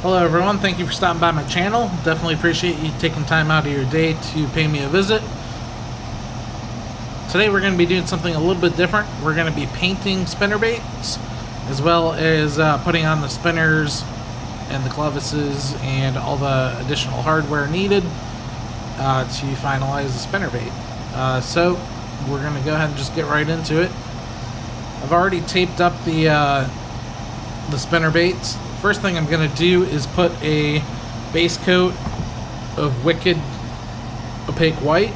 Hello everyone, thank you for stopping by my channel. Definitely appreciate you taking time out of your day to pay me a visit. Today we're going to be doing something a little bit different. We're going to be painting spinnerbaits, as well as putting on the spinners and the clevises and all the additional hardware needed to finalize the spinnerbait. So we're going to go ahead and just get right into it. I've already taped up the spinnerbaits. First thing I'm going to do is put a base coat of wicked opaque white.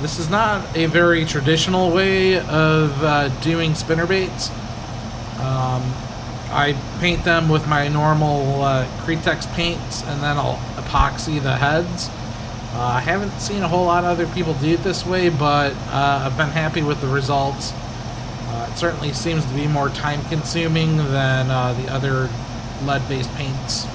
This is not a very traditional way of doing spinnerbaits. I paint them with my normal Cretex paints, and then I'll epoxy the heads. I haven't seen a whole lot of other people do it this way, but I've been happy with the results. It certainly seems to be more time consuming than the other lead-based paints.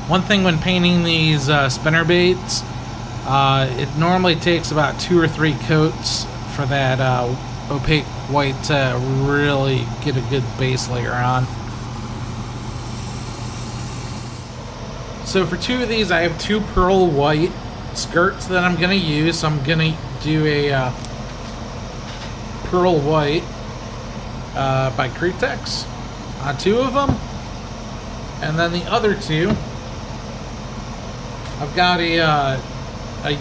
One thing when painting these spinnerbaits, it normally takes about 2 or 3 coats for that opaque white to really get a good base layer on. So for 2 of these, I have 2 pearl white skirts that I'm going to use. So I'm going to do a pearl white by Cretex on 2 of them. And then the other 2, I've got a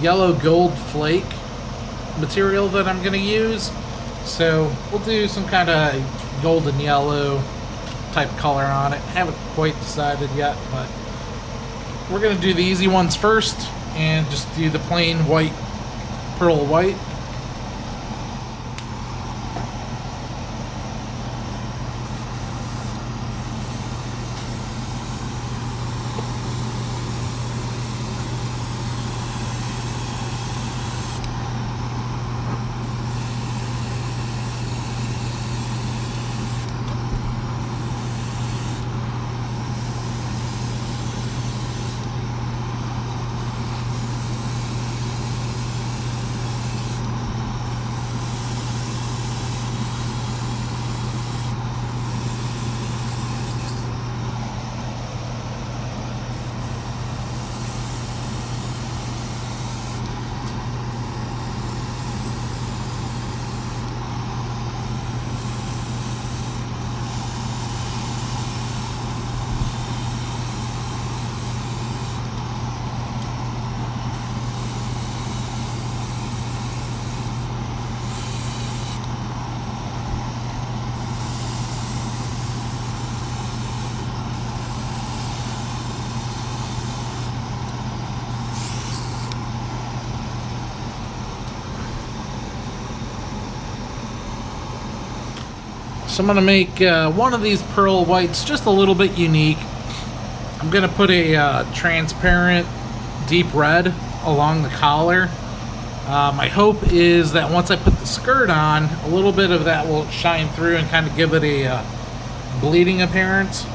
yellow gold flake material that I'm going to use. So we'll do some kind of golden yellow type color on it. Haven't quite decided yet, but we're going to do the easy ones first and just do the plain white, pearl white. So I'm going to make one of these pearl whites just a little bit unique. I'm going to put a transparent deep red along the collar. My hope is that once I put the skirt on, a little bit of that will shine through and kind of give it a bleeding appearance.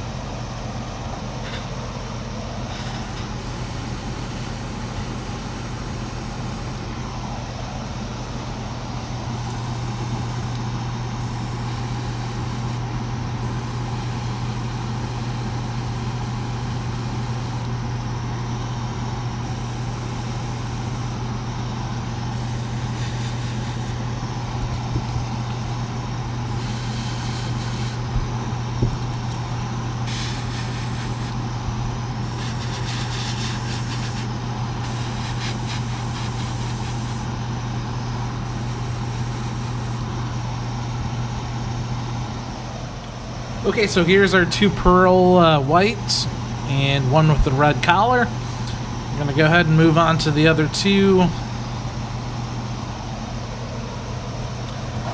Okay, so here's our 2 pearl whites and one with the red collar. I'm going to go ahead and move on to the other 2.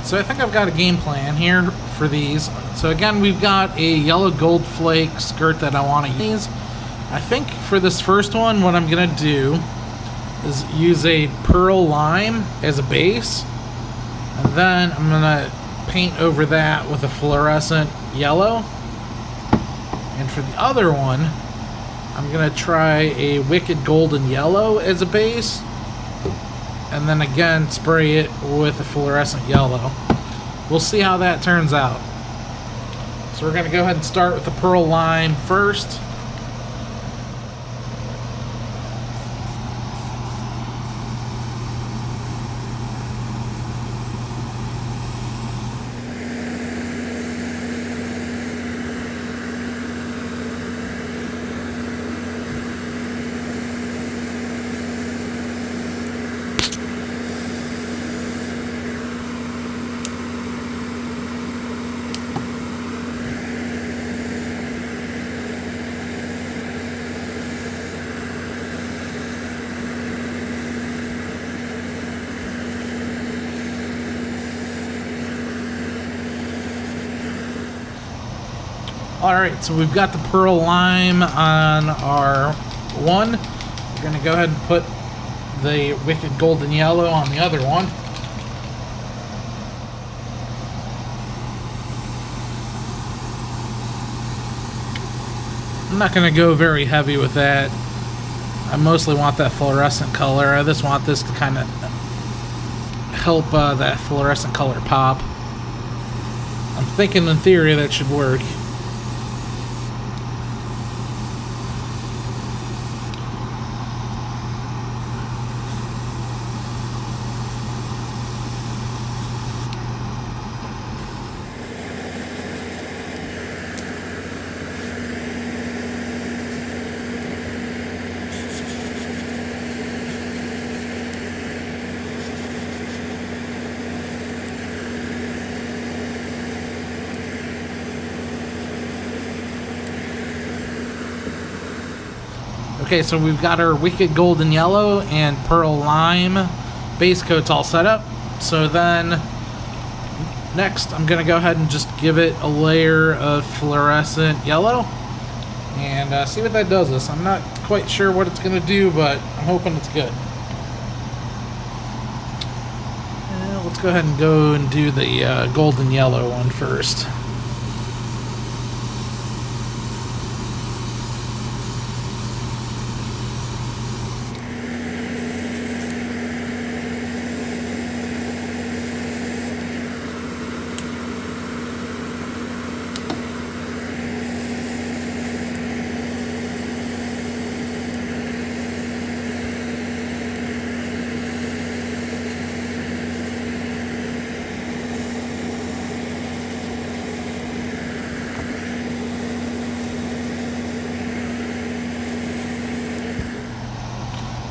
So I think I've got a game plan here for these. So again, we've got a yellow gold flake skirt that I want to use. I think for this first one, what I'm going to do is use a pearl lime as a base. And then I'm going to paint over that with a fluorescent yellow. And for the other one, I'm going to try a wicked golden yellow as a base. And then again, spray it with a fluorescent yellow. We'll see how that turns out. So we're going to go ahead and start with the pearl lime first. Alright, so we've got the pearl lime on our one. We're going to go ahead and put the wicked golden yellow on the other one. I'm not going to go very heavy with that. I mostly want that fluorescent color. I just want this to kind of help that fluorescent color pop. I'm thinking in theory that should work. Okay, so we've got our wicked golden yellow and pearl lime base coats all set up. So then next I'm going to go ahead and just give it a layer of fluorescent yellow and see what that does us. I'm not quite sure what it's going to do, but I'm hoping it's good. Let's go ahead and go and do the golden yellow one first.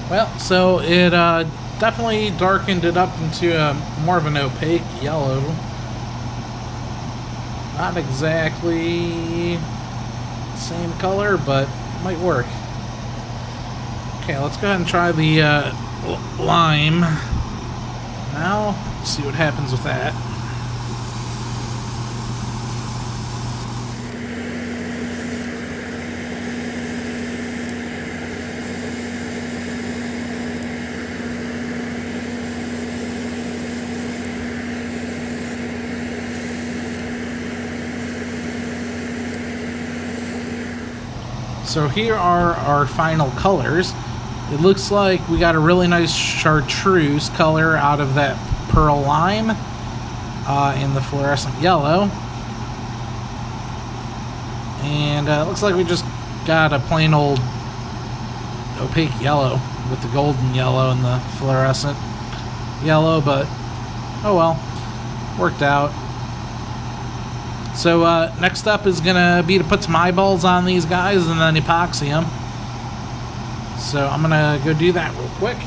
Well, so it definitely darkened it up into more of an opaque yellow. Not exactly the same color, but might work. Okay, let's go ahead and try the lime now. See what happens with that. So here are our final colors. It looks like we got a really nice chartreuse color out of that pearl lime in the fluorescent yellow. And it looks like we just got a plain old opaque yellow with the golden yellow and the fluorescent yellow, but oh well, worked out. So next step is going to be to put some eyeballs on these guys and then epoxy them. So I'm going to go do that real quick.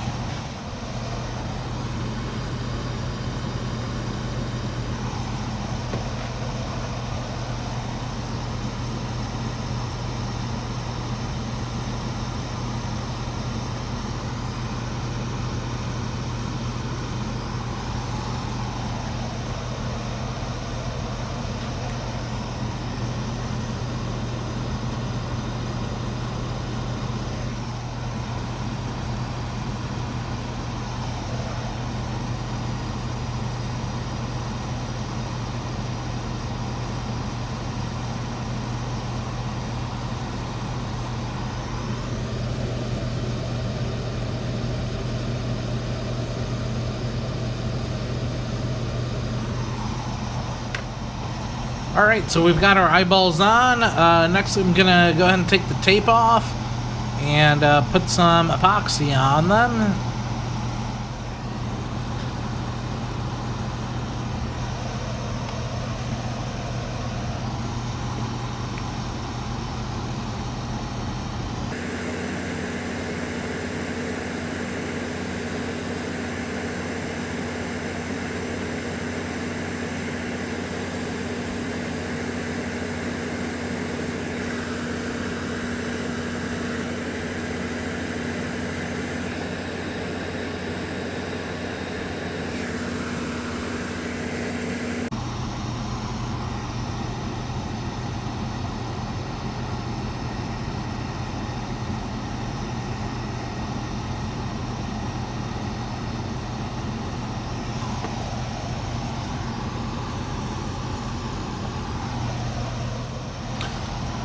Alright, so we've got our eyeballs on. Next I'm gonna go ahead and take the tape off and put some epoxy on them.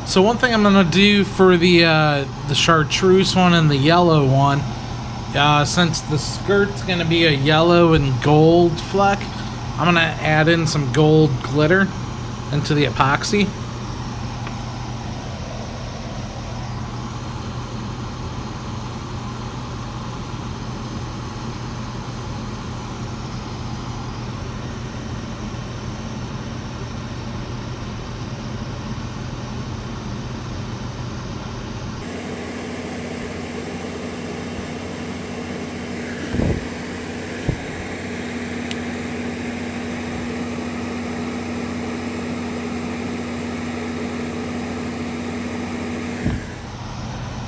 So one thing I'm gonna do for the chartreuse one and the yellow one, since the skirt's gonna be a yellow and gold fleck, I'm gonna add in some gold glitter into the epoxy.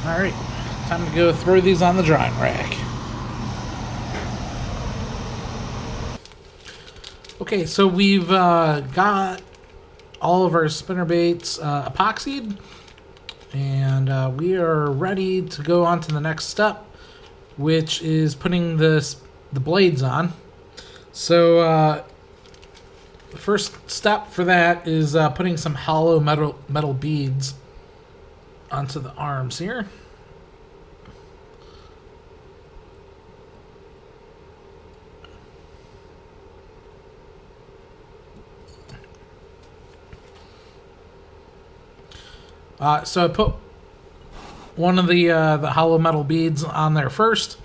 Alright, time to go throw these on the drying rack. Okay, so we've got all of our spinnerbaits epoxied, and we are ready to go on to the next step, which is putting the blades on. So the first step for that is putting some hollow metal beads onto the arms here. So I put one of the hollow metal beads on there first,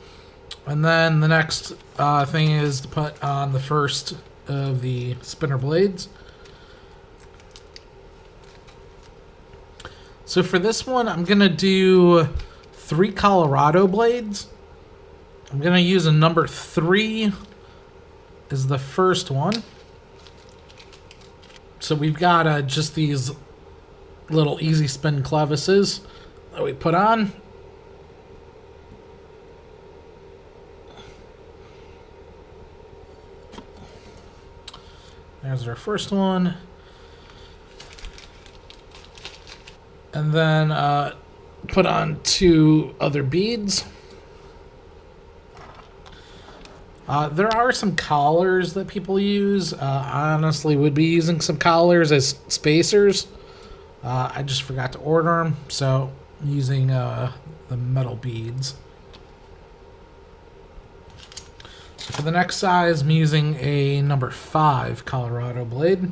and then the next thing is to put on the first of the spinner blades. So for this one, I'm gonna do 3 Colorado blades. I'm gonna use a number 3 as the first one. So we've got just these little easy spin clevises that we put on. There's our first one. And then put on 2 other beads. There are some collars that people use. I honestly would be using some collars as spacers. I just forgot to order them, so I'm using the metal beads. So for the next size, I'm using a number 5 Colorado blade.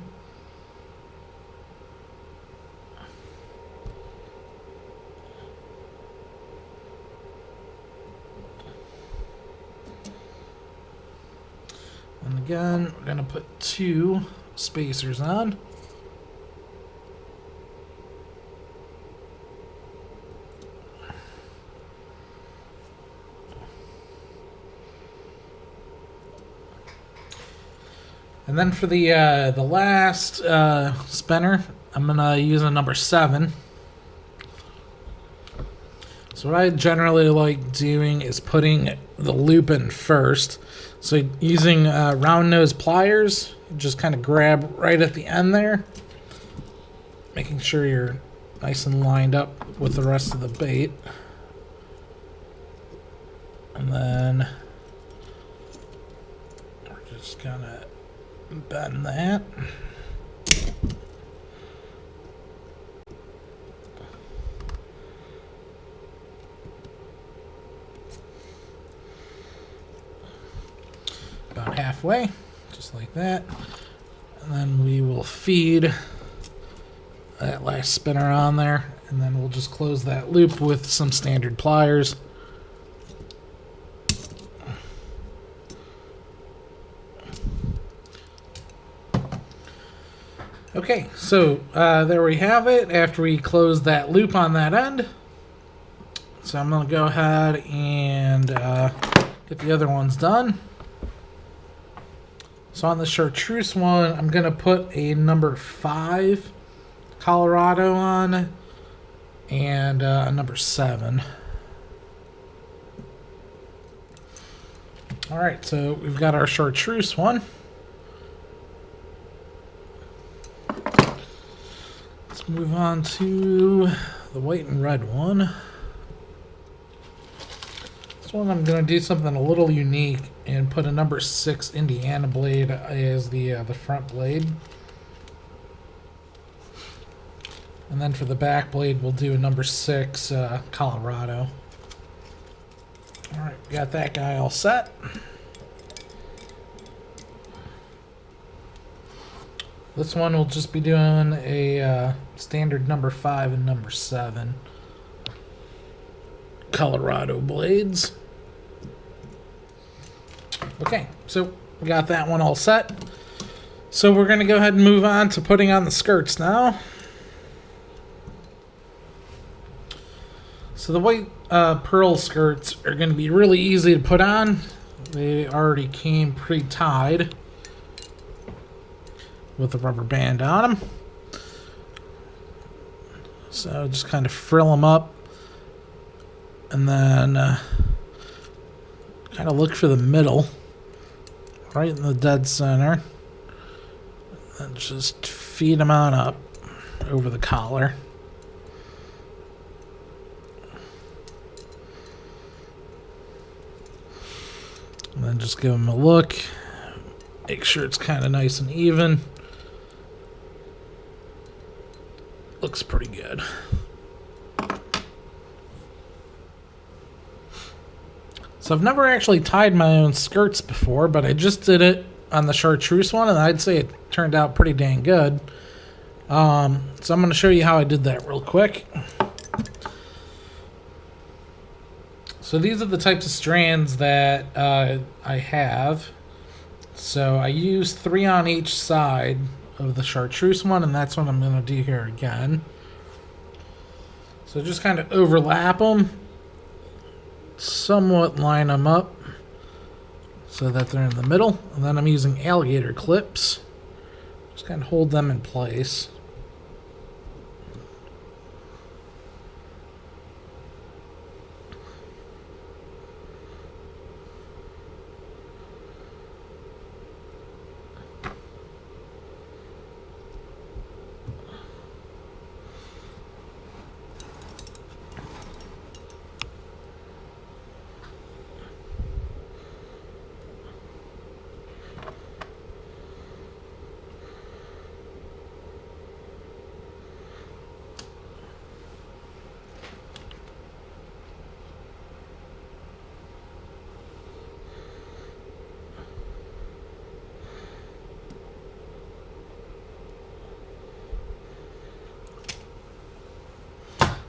And again, we're going to put 2 spacers on. And then for the last spinner, I'm gonna use a number 7. So what I generally like doing is putting the loop in first. So using round nose pliers, just kind of grab right at the end there, making sure you're nice and lined up with the rest of the bait. And then we're just gonna bend that. About halfway, just like that. And then we will feed that last spinner on there, and then we'll just close that loop with some standard pliers. Okay, so there we have it after we close that loop on that end. So I'm going to go ahead and get the other ones done. So on the chartreuse one, I'm going to put a number 5 Colorado on and a number 7. Alright, so we've got our chartreuse one. Let's move on to the white and red one. This one I'm going to do something a little unique and put a number 6 Indiana blade as the front blade. And then for the back blade, we'll do a number 6 Colorado. Alright, got that guy all set. This one will just be doing a standard number 5 and number 7 Colorado blades. Okay, so we got that one all set. So we're going to go ahead and move on to putting on the skirts now. So the white pearl skirts are going to be really easy to put on. They already came pre-tied with a rubber band on them. So just kind of frill them up and then kind of look for the middle, right in the dead center, and just feed them on up over the collar. And then just give them a look, make sure it's kind of nice and even. Looks pretty good. So I've never actually tied my own skirts before, but I just did it on the chartreuse one, and I'd say it turned out pretty dang good. So I'm going to show you how I did that real quick. So these are the types of strands that I have. So I use 3 on each side of the chartreuse one, and that's what I'm going to do here again. So just kind of overlap them, somewhat line them up so that they're in the middle, and then I'm using alligator clips. Just kind of hold them in place.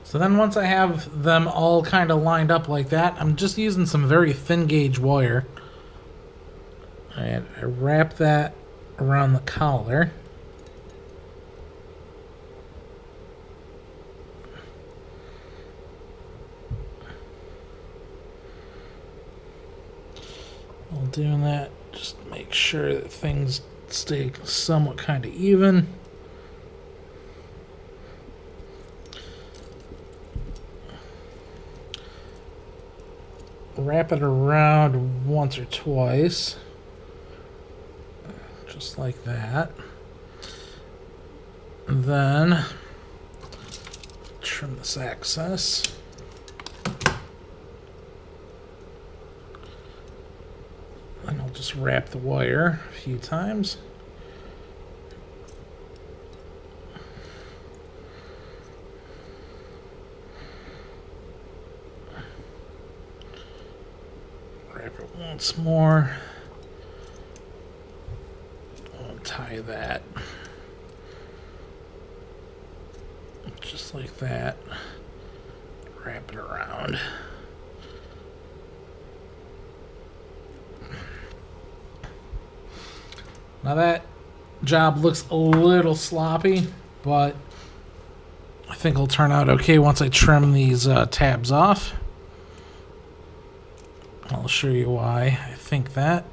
So then once I have them all kind of lined up like that, I'm just using some very thin gauge wire. And I wrap that around the collar. While doing that, just make sure that things stay somewhat kind of even. Wrap it around once or twice, just like that. And then trim this excess. And I'll just wrap the wire a few times. Wrap it once more. I'll tie that. Just like that. Wrap it around. Now that job looks a little sloppy, but I think it'll turn out okay once I trim these tabs off. I'll show you why I think that.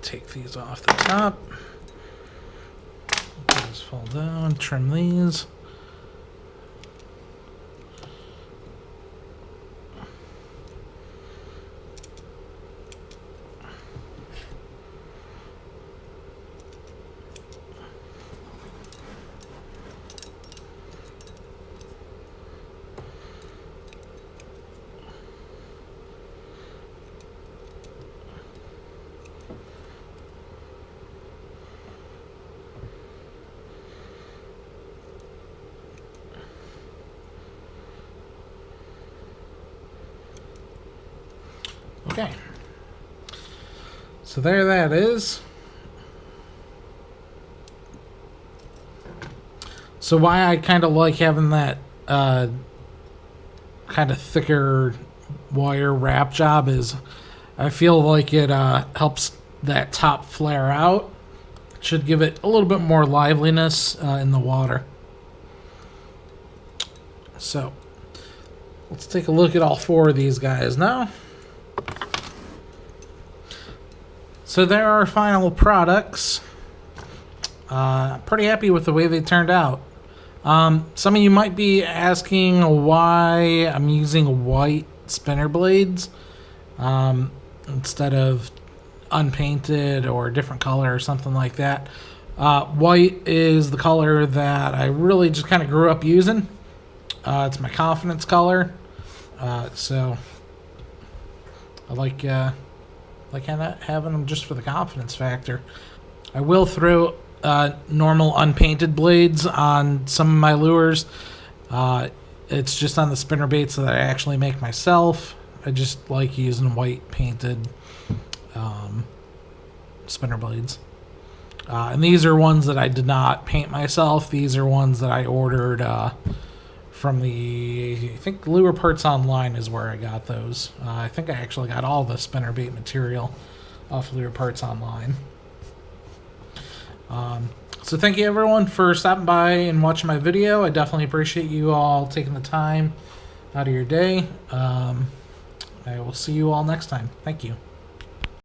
Take these off the top. These fall down, trim these. Okay, so there that is. So why I kind of like having that kind of thicker wire wrap job is I feel like it helps that top flare out. It should give it a little bit more liveliness in the water. So let's take a look at all four of these guys now. So there are our final products. Pretty happy with the way they turned out. Some of you might be asking why I'm using white spinner blades instead of unpainted or a different color or something like that. White is the color that I really just kind of grew up using. It's my confidence color. So I like having them just for the confidence factor. I will throw normal unpainted blades on some of my lures. It's just on the spinnerbaits that I actually make myself. I just like using white painted spinner blades. And these are ones that I did not paint myself. These are ones that I ordered from I think Lure Parts Online is where I got those. I think I actually got all the spinnerbait material off Lure Parts Online. So thank you everyone for stopping by and watching my video. I definitely appreciate you all taking the time out of your day. I will see you all next time. Thank you.